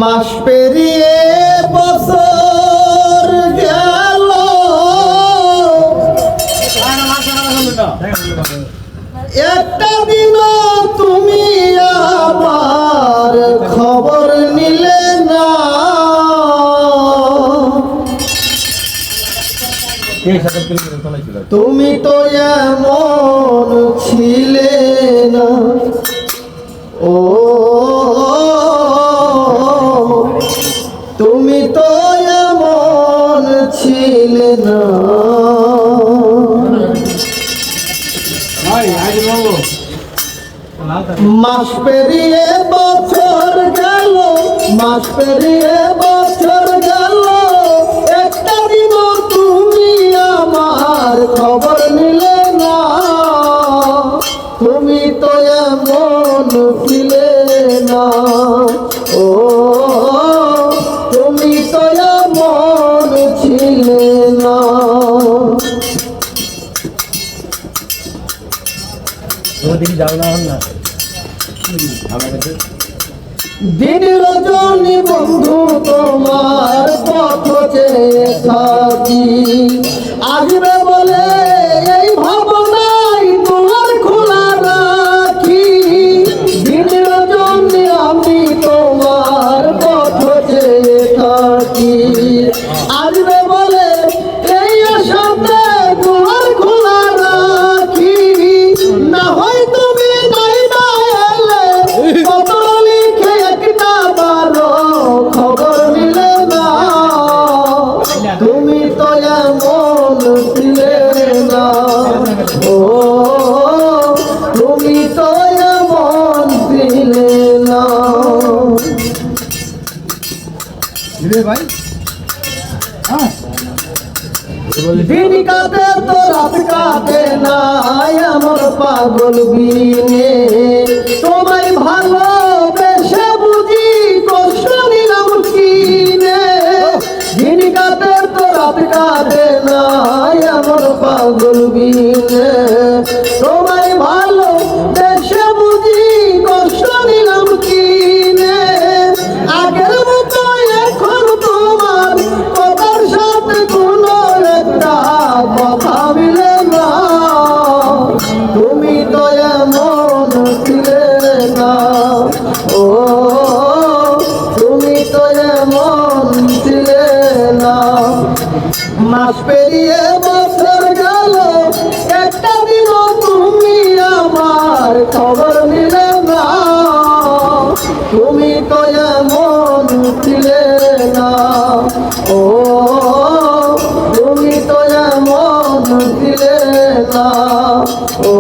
মাস পেরিয়ে বছর গেল, একটা দিন তুমি আমার খবর নিলে না। তুমি তো এমন ছিলে না, ও তুমি তো এমন ছিলে না। মাস পেরিয়ে বছর গেল, মাস পেরিয়ে বছর গেল, একটা দিন তুমি আমার খবর নিলে না। তুমি তো এমন ছিলে না, ও তুমি তো এমন ছিলে না। দিন রজনী বন্ধু তোমার পথ চেয়ে থাকি, আসবে বলে এই ভাবনাই তোমার খোলা রাখি। দিন রজনী আমি তোমার পথ চেয়ে থাকি, আসবে বলে এই আশাতে তোমার খোলা রাখি। না হয় তুমি নাই না এলে, পত্র লিখে একটা বারো খবর নিলে না। তুমি তো এমন ছিলে না, ও তুমি তো এমন ছিলে না। ভাই দিন কাটে তো রাত কাটে না আমার পাগল বিনে। তোমায় ভালোবেসে বুঝি কষ্ট নিলাম কিনে। দিন কাটে তো রাত কাটে না আমার পাগল বিনে। তোমায় ভালোবেসে বুঝি কষ্ট নিলাম কিনে। আগের মতো এখন তোমার কথার সাথে কোনো একটা কথা মিলে না। তুমি তো এমন ছিলে না, ও তুমি তো এমন ছিলে না। মাস পেরিয়ে বছর গেল, একটা দিন তুমি আমার খবর নিলে না। তুমি তো এমন ছিলে না, ও তুমি তো এমন ছিলে না, ও